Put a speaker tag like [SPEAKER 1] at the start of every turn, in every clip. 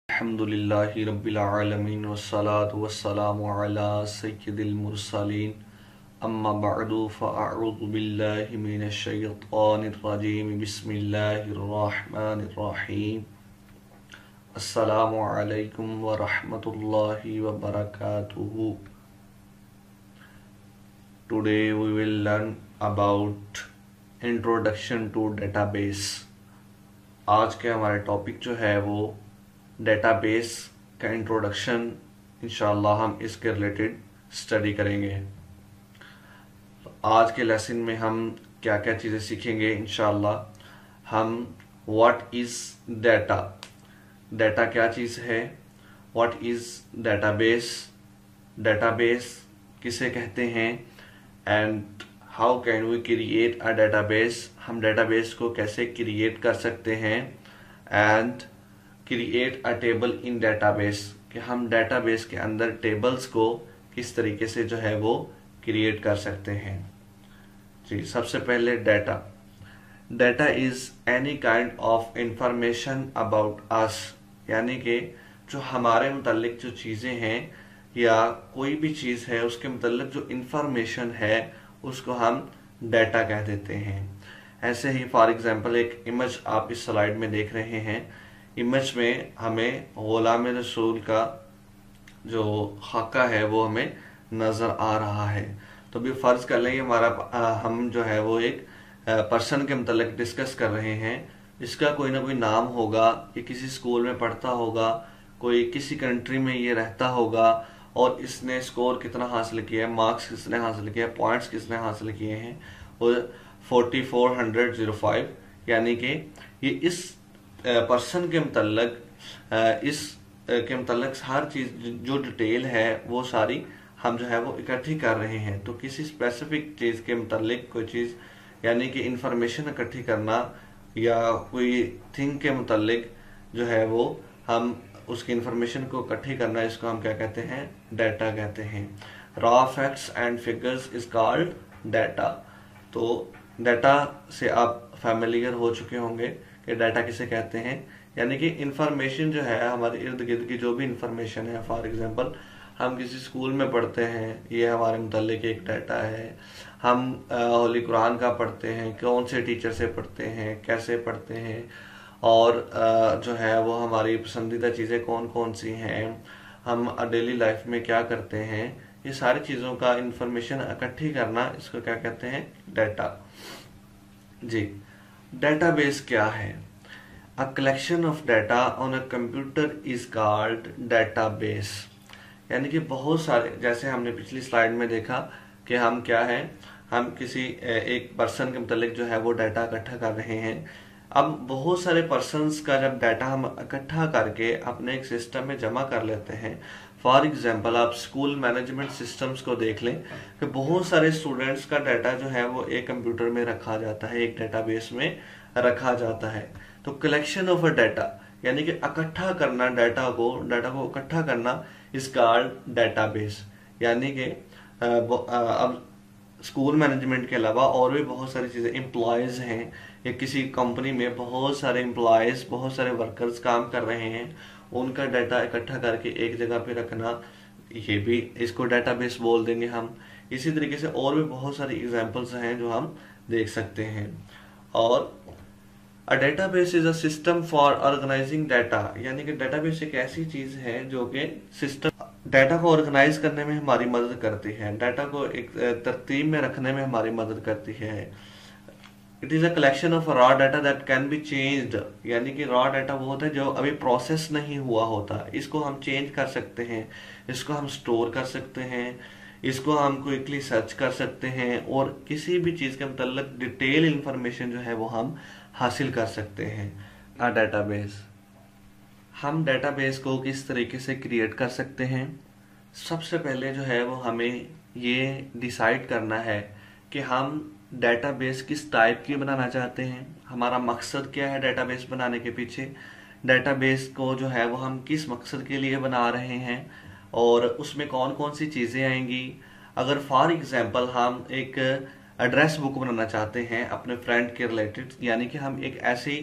[SPEAKER 1] अल्हम्दुलिल्लाहि रब्बिल आलमीन वस्सलातु वस्सलामु अला सय्यिदिल मुरसलीन अम्मा बअदु फ़अऊज़ु बिल्लाहि मिनश शैतानिर रजीम बिस्मिल्लाहिर रहमानिर रहीम अस्सलामु अलैकुम व रहमतुल्लाहि व बरकातुहू। Today we will learn about introduction to database. आज के हमारे टॉपिक जो है वो डेटाबेस का इंट्रोडक्शन, इंशाल्लाह हम इसके रिलेटेड स्टडी करेंगे। तो आज के लेसन में हम क्या क्या चीज़ें सीखेंगे इंशाल्लाह। हम व्हाट इज़ डेटा, डेटा क्या चीज़ है, व्हाट इज़ डेटाबेस, डेटाबेस किसे कहते हैं, and how can we create a database, हम डेटाबेस को कैसे क्रिएट कर सकते हैं, and create a table in database, कि हम डेटाबेस के अंदर टेबल्स को किस तरीके से जो है वो क्रिएट कर सकते हैं। जी, सबसे पहले data. Data is any kind of information about us, यानी कि जो हमारे मुतालिक जो चीज़ें हैं या कोई भी चीज़ है उसके मुतालिक जो इंफॉर्मेशन है उसको हम डेटा कह देते हैं। ऐसे ही फॉर एग्जांपल एक इमेज आप इस स्लाइड में देख रहे हैं। इमेज में हमें गुलाम रसूल का जो खाका है वो हमें नजर आ रहा है। तो भी फर्ज कर लें हमारा हम जो है वो एक पर्सन के मतलब डिस्कस कर रहे हैं। इसका कोई ना कोई नाम होगा, ये किसी स्कूल में पढ़ता होगा, कोई किसी कंट्री में ये रहता होगा, और इसने स्कोर कितना हासिल किया है, मार्क्स किसने हासिल किया है, पॉइंट्स किसने हासिल किए हैं, और 4405, यानी कि ये इस पर्सन के मतलब इस के मतलब हर चीज जो डिटेल है वो सारी हम जो है वो इकट्ठी कर रहे हैं। तो किसी स्पेसिफिक चीज के मतलब कोई चीज यानी कि इंफॉर्मेशन इकट्ठी करना या कोई थिंग के मतलब जो है वो हम उसकी इंफॉर्मेशन को इकट्ठी करना, इसको हम क्या कहते हैं, डेटा कहते हैं। Raw facts and figures is called data. तो डेटा से आप फैमिलियर हो चुके होंगे कि डेटा किसे कहते हैं, यानी कि इंफॉर्मेशन जो है हमारे इर्द गिर्द की जो भी इंफॉर्मेशन है। फॉर एग्जांपल हम किसी स्कूल में पढ़ते हैं, ये हमारे मुतालिक एक डाटा है। हम होली कुरान का पढ़ते हैं, कौन से टीचर से पढ़ते हैं, कैसे पढ़ते हैं, और जो है वो हमारी पसंदीदा चीज़ें कौन कौन सी हैं, हम डेली लाइफ में क्या करते हैं, ये सारी चीज़ों का इंफॉर्मेशन इकट्ठी करना, इसको क्या कहते हैं, डेटा। जी, डेटाबेस क्या है? A collection of data on a computer is called database. यानी कि बहुत सारे, जैसे हमने पिछली स्लाइड में देखा कि हम क्या है, हम किसी एक पर्सन के मतलब जो है वो डाटा इकट्ठा कर रहे हैं। अब बहुत सारे पर्सन्स का जब डाटा हम इकट्ठा करके अपने एक सिस्टम में जमा कर लेते हैं, फॉर एग्जाम्पल आप स्कूल मैनेजमेंट सिस्टम्स को देख लें कि बहुत सारे स्टूडेंट्स का डाटा जो है वो एक कंप्यूटर में रखा जाता है, एक डेटाबेस में रखा जाता है। तो कलेक्शन ऑफ अ डाटा यानी कि इकट्ठा करना, डाटा को इकट्ठा करना इज कॉल्ड डेटाबेस। यानी कि अब स्कूल मैनेजमेंट के अलावा और भी बहुत सारी चीज़ें, एम्प्लॉयज़ हैं या किसी कंपनी में बहुत सारे एम्प्लॉयज़, बहुत सारे वर्कर्स काम कर रहे हैं, उनका डाटा इकट्ठा करके एक जगह पे रखना, ये भी इसको डेटाबेस बोल देंगे हम। इसी तरीके से और भी बहुत सारी एग्जांपल्स हैं जो हम देख सकते हैं। और a database is a system for organising data, यानी कि डेटाबेस एक ऐसी चीज है जो कि सिस्टम डाटा को ऑर्गेनाइज करने में हमारी मदद करती है, डाटा को एक तरतीब में रखने में हमारी मदद करती है। It is a collection of raw data that can be changed, यानी कि रॉ डाटा वो होता है जो अभी प्रोसेस नहीं हुआ होता, इसको हम चेंज कर सकते हैं, इसको हम स्टोर कर सकते हैं, इसको हम क्विकली सर्च कर सकते हैं, और किसी भी चीज के मतलब डिटेल इंफॉर्मेशन जो है वो हम हासिल कर सकते हैं। अ डेटाबेस, हम डेटाबेस को किस तरीके से क्रिएट कर सकते हैं? सबसे पहले जो है वो हमें ये डिसाइड करना है कि हम डेटाबेस किस टाइप की बनाना चाहते हैं, हमारा मकसद क्या है डेटाबेस बनाने के पीछे, डेटाबेस को जो है वो हम किस मकसद के लिए बना रहे हैं, और उसमें कौन कौन सी चीज़ें आएंगी। अगर फॉर एग्जांपल हम एक एड्रेस बुक बनाना चाहते हैं अपने फ्रेंड के रिलेटेड, यानी कि हम एक ऐसी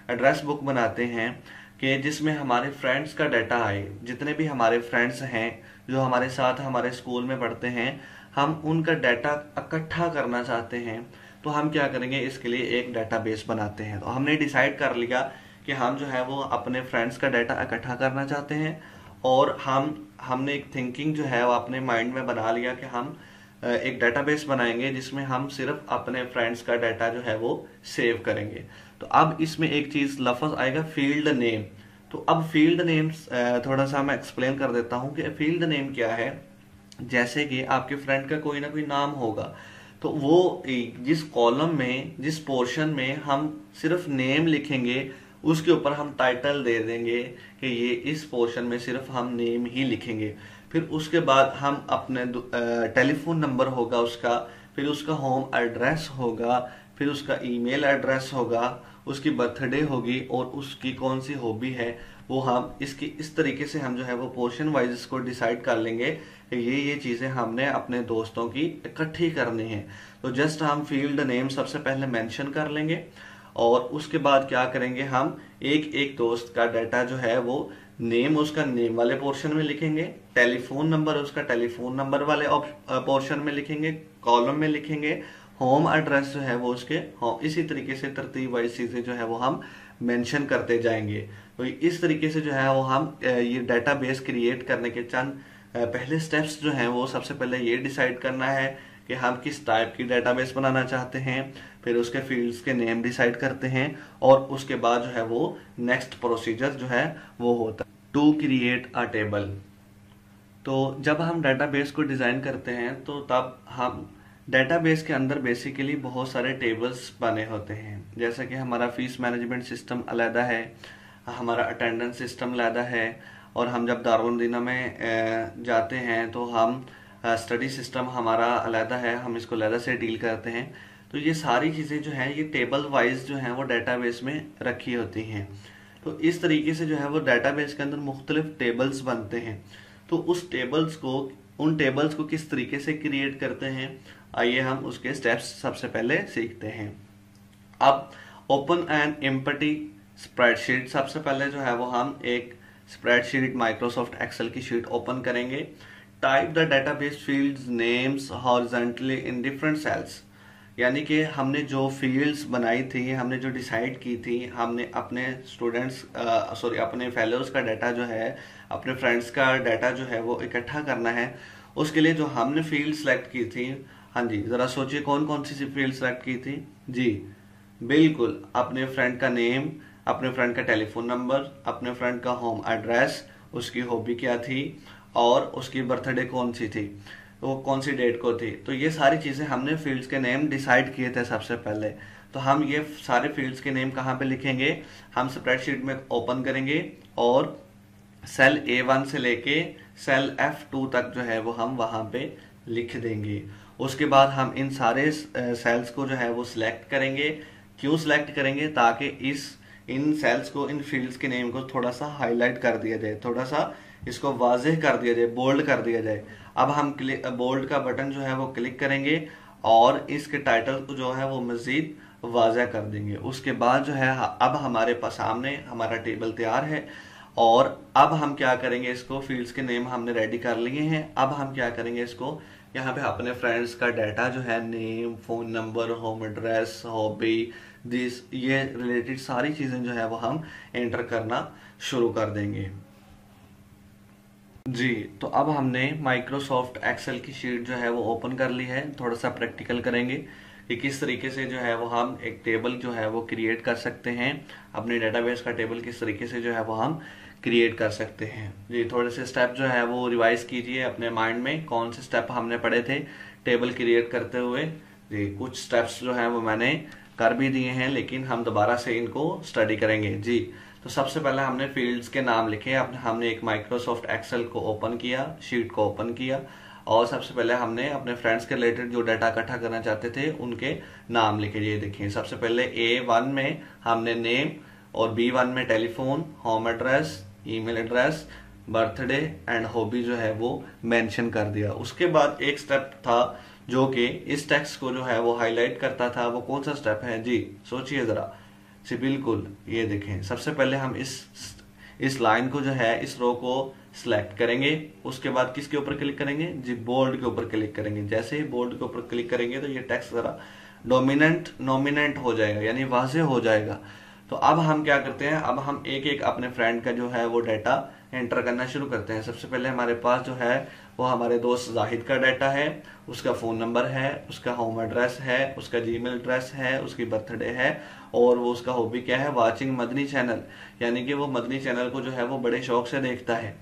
[SPEAKER 1] एड्रेस बुक बनाते हैं कि जिसमें हमारे फ्रेंड्स का डाटा आए, जितने भी हमारे फ्रेंड्स हैं जो हमारे साथ हमारे स्कूल में पढ़ते हैं, हम उनका डाटा इकट्ठा करना चाहते हैं। तो हम क्या करेंगे, इसके लिए एक डाटाबेस बनाते हैं। तो हमने डिसाइड कर लिया कि हम जो है वो अपने फ्रेंड्स का डाटा इकट्ठा करना चाहते हैं, और हमने एक थिंकिंग जो है वो अपने माइंड में बना लिया कि हम एक डाटाबेस बनाएंगे जिसमें हम सिर्फ अपने फ्रेंड्स का डाटा जो है वो सेव करेंगे। तो अब इसमें एक चीज लफ्ज आएगा फील्ड नेम। तो अब फील्ड नेम्स थोड़ा सा मैं एक्सप्लेन कर देता हूँ कि फील्ड नेम क्या है। जैसे कि आपके फ्रेंड का कोई ना कोई नाम होगा, तो वो जिस कॉलम में, जिस पोर्शन में हम सिर्फ नेम लिखेंगे, उसके ऊपर हम टाइटल दे देंगे कि ये इस पोर्शन में सिर्फ हम नेम ही लिखेंगे। फिर उसके बाद हम अपने टेलीफोन नंबर होगा उसका, फिर उसका होम एड्रेस होगा, फिर उसका ईमेल एड्रेस होगा, उसकी बर्थडे होगी और उसकी कौन सी हॉबी है, वो हम इसकी इस तरीके से हम जो है वो पोर्शन वाइज इसको डिसाइड कर लेंगे कि ये चीजें हमने अपने दोस्तों की इकट्ठी करनी है। तो जस्ट हम फील्ड नेम सबसे पहले मेंशन कर लेंगे, और उसके बाद क्या करेंगे, हम एक एक दोस्त का डाटा जो है वो नेम उसका नेम वाले पोर्शन में लिखेंगे, टेलीफोन नंबर उसका टेलीफोन नंबर वाले पोर्शन में लिखेंगे, कॉलम में लिखेंगे, होम एड्रेस जो है वो उसके इसी तरीके से तरतीब वाइज चीजें जो है वो हम मेंशन करते जाएंगे। तो इस तरीके से जो है वो हम ये डाटाबेस क्रिएट करने के चंद पहले स्टेप्स जो हैं वो सबसे पहले ये डिसाइड करना है कि हम किस टाइप की डाटाबेस बनाना चाहते हैं, फिर उसके फील्ड्स के नेम डिसाइड करते हैं, और उसके बाद जो है वो नेक्स्ट प्रोसीजर जो है वो होता है टू क्रिएट अ टेबल। तो जब हम डाटाबेस को डिजाइन करते हैं तो तब हम डेटाबेस के अंदर बेसिकली बहुत सारे टेबल्स बने होते हैं। जैसे कि हमारा फीस मैनेजमेंट सिस्टम अलग है, हमारा अटेंडेंस सिस्टम अलग है, और हम जब दारुल मदीना में जाते हैं तो हम स्टडी सिस्टम हमारा अलग है, हम इसको अलग से डील करते हैं। तो ये सारी चीज़ें जो हैं ये टेबल वाइज जो हैं वो डेटाबेस में रखी होती हैं। तो इस तरीके से जो है वो डेटाबेस के अंदर मुख्तलिफ टेबल्स बनते हैं। तो उन टेबल्स को किस तरीके से क्रिएट करते हैं, आइए हम उसके स्टेप्स सबसे पहले सीखते हैं। अब ओपन एंड एम्प्टी स्प्रेडशीट, सबसे पहले जो है वो हम एक स्प्रेडशीट माइक्रोसॉफ्ट एक्सेल की शीट ओपन करेंगे। Type the database fields names horizontally in different cells, यानी कि हमने जो फील्ड्स बनाई थी, हमने जो डिसाइड की थी, हमने अपने अपने फेलोज का डाटा जो है, अपने फ्रेंड्स का डाटा जो है वो इकट्ठा करना है। उसके लिए जो हमने फील्ड सेलेक्ट की थी, हाँ जी जरा सोचिए कौन कौन सी फील्ड सेलेक्ट की थी। जी बिल्कुल, अपने फ्रेंड का नेम, अपने फ्रेंड का टेलीफोन नंबर, अपने फ्रेंड का होम एड्रेस, उसकी हॉबी क्या थी, और उसकी बर्थडे कौन सी थी, वो कौन सी डेट को थी। तो ये सारी चीजें हमने फील्ड्स के नेम डिसाइड किए थे सबसे पहले। तो हम ये सारे फील्ड्स के नेम कहाँ पे लिखेंगे, हम स्प्रेडशीट में ओपन करेंगे और सेल A1 से लेके सेल F2 तक जो है वो हम वहां पे लिख देंगे। उसके बाद हम इन सारे सेल्स को जो है वो सिलेक्ट करेंगे। क्यों सिलेक्ट करेंगे, ताकि इन सेल्स को, इन फील्ड्स के नेम को थोड़ा सा हाईलाइट कर दिया जाए, थोड़ा सा इसको वाज़ेह कर दिया जाए, बोल्ड कर दिया जाए। अब हम बोल्ड का बटन जो है वो क्लिक करेंगे और इसके टाइटल को जो है वो मजीद वाज़ेह कर देंगे। उसके बाद जो है अब हमारे सामने हमारा टेबल तैयार है, और अब हम क्या करेंगे, इसको फील्ड्स के नेम हमने रेडी कर लिए हैं। अब हम क्या करेंगे, इसको यहाँ पे अपने फ्रेंड्स का डाटा जो है, name, phone number, home address, hobby, ये रिलेटेड सारी चीजें जो है वो हम एंटर करना शुरू कर देंगे। जी, तो अब हमने माइक्रोसॉफ्ट एक्सेल की शीट जो है वो ओपन कर ली है। थोड़ा सा प्रैक्टिकल करेंगे कि किस तरीके से जो है वो हम एक टेबल जो है वो क्रिएट कर सकते हैं, अपने डेटाबेस का टेबल किस तरीके से जो है वो हम क्रिएट कर सकते हैं। जी, थोड़े से स्टेप जो है वो रिवाइज कीजिए अपने माइंड में, कौन से स्टेप हमने पढ़े थे टेबल क्रिएट करते हुए। जी, कुछ स्टेप्स जो है वो मैंने कर भी दिए हैं, लेकिन हम दोबारा से इनको स्टडी करेंगे। जी, तो सबसे पहले हमने फील्ड्स के नाम लिखे। हमने एक माइक्रोसॉफ्ट एक्सेल को ओपन किया, शीट को ओपन किया, और सबसे पहले हमने अपने फ्रेंड्स के रिलेटेड जो डाटा इकट्ठा करना चाहते थे उनके नाम लिखे। ये देखिए, सबसे पहले A1 में हमने नेम, और B1 में telephone, home address, email address, birthday and hobby जो है वो मेंशन कर दिया। उसके बाद एक स्टेप था जो कि इस टेक्स्ट को जो है वो हाईलाइट करता था। वो कौन सा स्टेप है जी, सोचिए जरा। जी बिल्कुल, ये देखें, सबसे पहले हम इस लाइन को जो है, इस रो को सिलेक्ट करेंगे। उसके बाद किसके ऊपर क्लिक करेंगे जी, बोल्ड के ऊपर क्लिक करेंगे। जैसे ही बोल्ड के ऊपर क्लिक करेंगे तो ये टेक्स्ट जरा नोमिनेंट हो जाएगा, यानी वाज़ेह हो जाएगा। तो अब हम क्या करते हैं, अब हम एक एक अपने फ्रेंड का जो है वो डाटा एंटर करना शुरू करते हैं। सबसे पहले हमारे पास जो है वो हमारे दोस्त जाहिद का डाटा है, उसका फ़ोन नंबर है, उसका होम एड्रेस है, उसका जीमेल एड्रेस है, उसकी बर्थडे है, और वो उसका हॉबी क्या है, वाचिंग मदनी चैनल, यानी कि वो मदनी चैनल को जो है वो बड़े शौक से देखता है।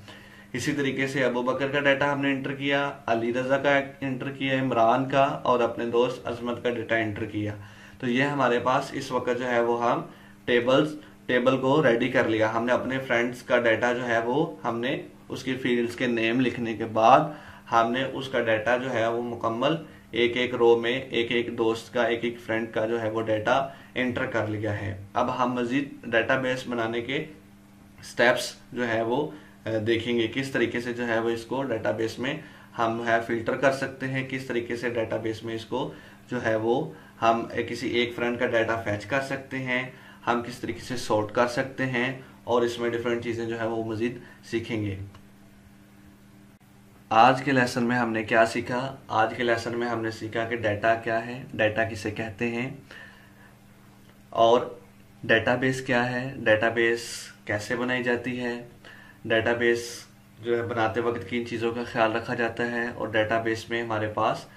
[SPEAKER 1] इसी तरीके से अबू बकर का डाटा हमने एंटर किया, अली रजा का एंटर किया, इमरान का, और अपने दोस्त अजमत का डाटा एंटर किया। तो ये हमारे पास इस वक्त जो है वो हम टेबल को रेडी कर लिया। हमने अपने फ्रेंड्स का डाटा जो है वो हमने उसकी फील्ड्स के नेम लिखने के बाद हमने उसका डाटा जो है वो मुकम्मल एक एक रो में एक एक दोस्त का, एक एक फ्रेंड का जो है वो डाटा एंटर कर लिया है। अब हम मजीद डाटाबेस बनाने के स्टेप्स जो है वो देखेंगे, किस तरीके से जो है वो इसको डाटाबेस में हम है फिल्टर कर सकते हैं, किस तरीके से डाटाबेस में इसको जो है वो हम किसी एक फ्रेंड का डाटा फैच कर सकते हैं, हम किस तरीके से सॉर्ट कर सकते हैं, और इसमें डिफरेंट चीज़ें जो है वो मजीद सीखेंगे। आज के लेसन में हमने क्या सीखा, आज के लेसन में हमने सीखा कि डाटा क्या है, डाटा किसे कहते हैं, और डेटाबेस क्या है, डेटाबेस कैसे बनाई जाती है, डेटाबेस जो है बनाते वक्त किन चीज़ों का ख्याल रखा जाता है, और डेटाबेस में हमारे पास